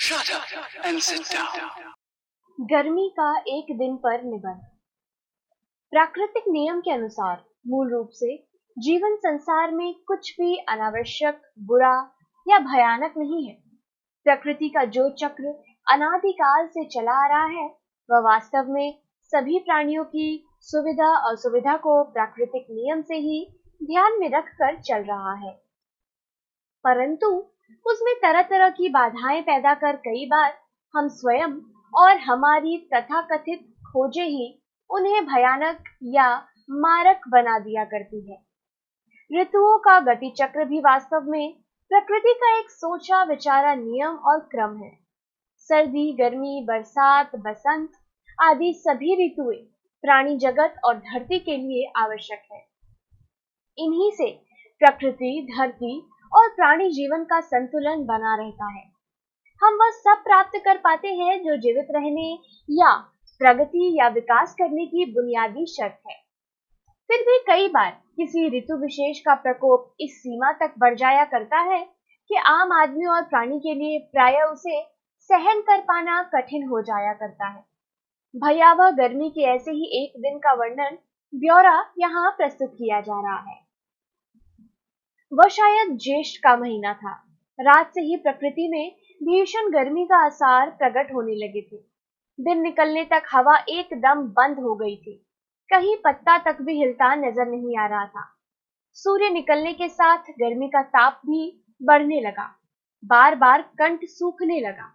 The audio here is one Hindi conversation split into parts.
Shut up and sit down. गर्मी का एक दिन पर निबंध। प्राकृतिक नियम के अनुसार मूल रूप से जीवन संसार में कुछ भी अनावश्यक, बुरा या भयानक नहीं है। प्रकृति का जो चक्र अनादिकाल से चला आ रहा है, वह वास्तव में सभी प्राणियों की सुविधा और असुविधा को प्राकृतिक नियम से ही ध्यान में रखकर चल रहा है। परंतु उसमें तरह तरह की बाधाएं पैदा कर कई बार हम स्वयं और हमारी तथाकथित खोजें ही उन्हें भयानक या मारक बना दिया करती है। ऋतुओं का गति चक्र भी वास्तव में प्रकृति का एक सोचा विचारा नियम और क्रम है। सर्दी, गर्मी, बरसात, बसंत आदि सभी ऋतुएं प्राणी जगत और धरती के लिए आवश्यक है। इन्हीं से प्रकृति, धरती और प्राणी जीवन का संतुलन बना रहता है। हम वह सब प्राप्त कर पाते हैं जो जीवित रहने या प्रगति या विकास करने की बुनियादी शर्त है। फिर भी कई बार किसी ऋतु विशेष का प्रकोप इस सीमा तक बढ़ जाया करता है कि आम आदमी और प्राणी के लिए प्रायः उसे सहन कर पाना कठिन हो जाया करता है। भयावह गर्मी के ऐसे ही एक दिन का वर्णन ब्यौरा यहाँ प्रस्तुत किया जा रहा है। वह शायद ज्येष्ठ का महीना था। रात से ही प्रकृति में भीषण गर्मी का आसार प्रकट होने लगे थे। दिन निकलने तक हवा एकदम बंद हो गई थी। कहीं पत्ता तक भी हिलता नजर नहीं आ रहा था। सूर्य निकलने के साथ गर्मी का ताप भी बढ़ने लगा। बार बार कंठ सूखने लगा।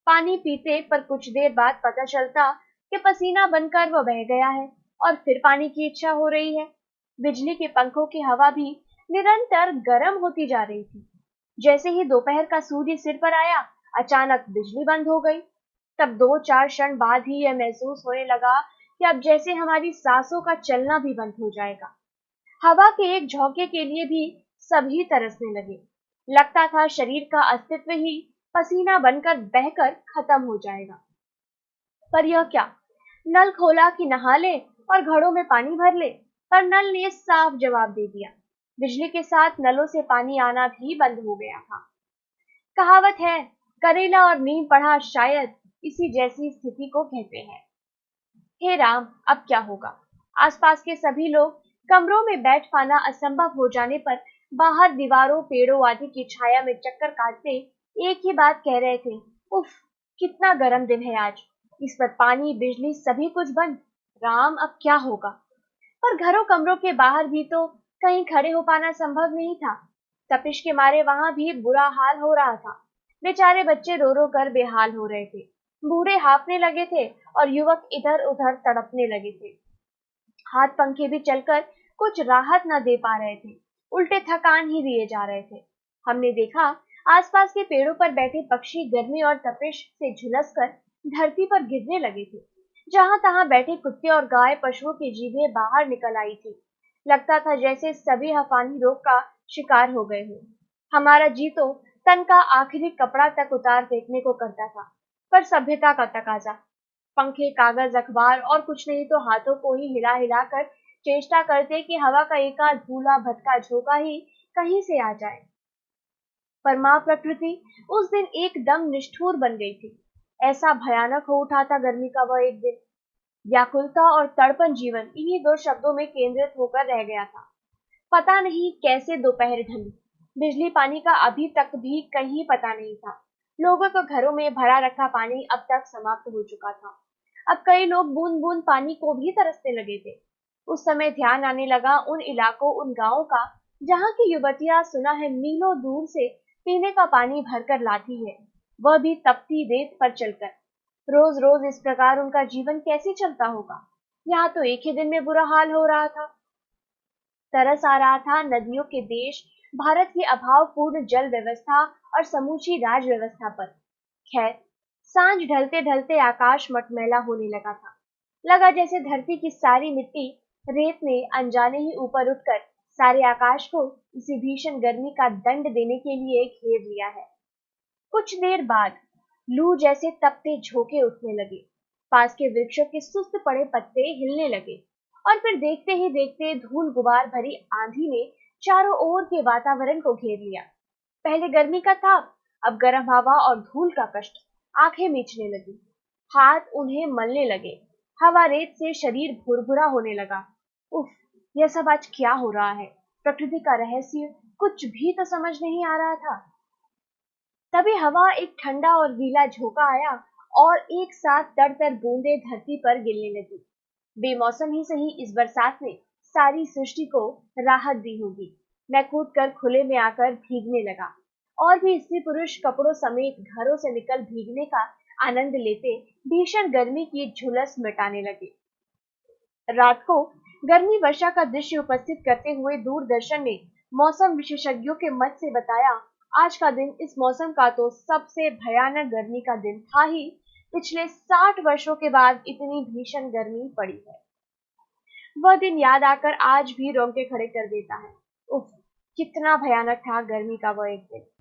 पानी पीते पर कुछ देर बाद पता चलता कि पसीना बनकर वह बह गया है और फिर पानी की इच्छा हो रही है। बिजली के पंखों की हवा भी निरंतर गर्म होती जा रही थी। जैसे ही दोपहर का सूर्य सिर पर आया, अचानक बिजली बंद हो गई। तब 2-4 क्षण बाद ही यह महसूस होने लगा कि अब जैसे हमारी सांसों का चलना भी बंद हो जाएगा। हवा के एक झोंके के लिए भी सभी तरसने लगे। लगता था शरीर का अस्तित्व ही पसीना बनकर बहकर खत्म हो जाएगा। पर यह क्या, नल खोला कि नहा ले और घड़ों में पानी भर ले, पर नल ने साफ जवाब दे दिया। बिजली के साथ नलों से पानी आना भी बंद हो गया था। कहावत है, करेला और नीम पढ़ा शायद इसी जैसी स्थिति को कहते हैं। हे राम, अब क्या होगा? आसपास के सभी लोग कमरों में बैठ पाना असंभव हो जाने पर बाहर दीवारों, पेड़ों आदि की छाया में चक्कर काटते एक ही बात कह रहे थे, उफ, कितना गर्म दिन है आज। इस पर पानी, बिजली सभी कुछ बंद। राम, अब क्या होगा? पर घरों कमरों के बाहर भी तो कहीं खड़े हो पाना संभव नहीं था। तपिश के मारे वहां भी बुरा हाल हो रहा था। बेचारे बच्चे रो रो कर बेहाल हो रहे थे। बूढ़े हांफने लगे थे और युवक इधर उधर तड़पने लगे थे। हाथ पंखे भी चलकर कुछ राहत न दे पा रहे थे, उल्टे थकान ही दिए जा रहे थे। हमने देखा आसपास के पेड़ों पर बैठे पक्षी गर्मी और तपिश से झुलसकर धरती पर गिरने लगे थे। जहां तहां बैठे कुत्ते और गाय पशुओं की जीभें बाहर निकल आई थी। लगता था जैसे सभी हफानी रोग का शिकार हो गए हों। हमारा जी तो तन का आखिरी कपड़ा तक उतार फेंकने को करता था, पर सभ्यता का तकाजा। पंखे, कागज, अखबार और कुछ नहीं तो हाथों को ही हिला हिला कर चेष्टा करते कि हवा का एकाध धूला भटका झोंका ही कहीं से आ जाए। पर माँ प्रकृति उस दिन एकदम निष्ठुर बन गई थी। ऐसा भयानक हो उठा था गर्मी का वह एक दिन। व्याकुलता और तड़पन जीवन इन्हीं 2 शब्दों में केंद्रित होकर रह गया था। पता नहीं कैसे दोपहर ढली। बिजली पानी का अभी तक भी कहीं पता नहीं था। लोगों के घरों में भरा रखा पानी अब तक समाप्त हो चुका था। अब कई लोग बूंद बूंद पानी को भी तरसने लगे थे। उस समय ध्यान आने लगा उन इलाकों, उन गांवों का जहां की युवतियां सुना है मीलों दूर से पीने का पानी भरकर लाती है, वह भी तपती रेत पर चलकर। रोज रोज इस प्रकार उनका जीवन कैसे चलता होगा? यहाँ तो एक ही दिन में बुरा हाल हो रहा था। तरस आ रहा था नदियों के देश भारत की अभावपूर्ण जल व्यवस्था और समूची राज व्यवस्था पर। खैर, सांझ ढलते ढलते आकाश मटमैला होने लगा था। लगा जैसे धरती की सारी मिट्टी रेत ने अनजाने ही ऊपर उठकर सारे आकाश को इसी भीषण गर्मी का दंड देने के लिए घेर लिया है। कुछ देर बाद लू जैसे तपते झोंके उठने लगे। पास के वृक्षों के सुस्त पड़े पत्ते हिलने लगे और फिर देखते ही देखते धूल गुबार भरी आंधी ने चारों ओर के वातावरण को घेर लिया। पहले गर्मी का ताप, अब गर्म हवा और धूल का कष्ट। आंखें मीचने लगी, हाथ उन्हें मलने लगे, हवा रेत से शरीर भुरभुरा होने लगा। उफ, यह सब आज क्या हो रहा है? प्रकृति का रहस्य कुछ भी तो समझ नहीं आ रहा था। तभी हवा एक ठंडा और गीला झोंका आया और एक साथ तर-तर बूंदें धरती पर गिरने लगी। बेमौसम ही सही, इस बरसात ने सारी सृष्टि को राहत दी होगी। मैं कूदकर खुले में आकर भीगने लगा और भी स्त्री पुरुष कपड़ों समेत घरों से निकल भीगने का आनंद लेते भीषण गर्मी की झुलस मिटाने लगे। रात को गर्मी वर्षा का दृश्य उपस्थित करते हुए दूरदर्शन ने मौसम विशेषज्ञों के मत से बताया, आज का दिन इस मौसम का तो सबसे भयानक गर्मी का दिन था ही। पिछले 60 वर्षों के बाद इतनी भीषण गर्मी पड़ी है। वह दिन याद आकर आज भी रोंगटे खड़े कर देता है। उफ, कितना भयानक था गर्मी का वह एक दिन।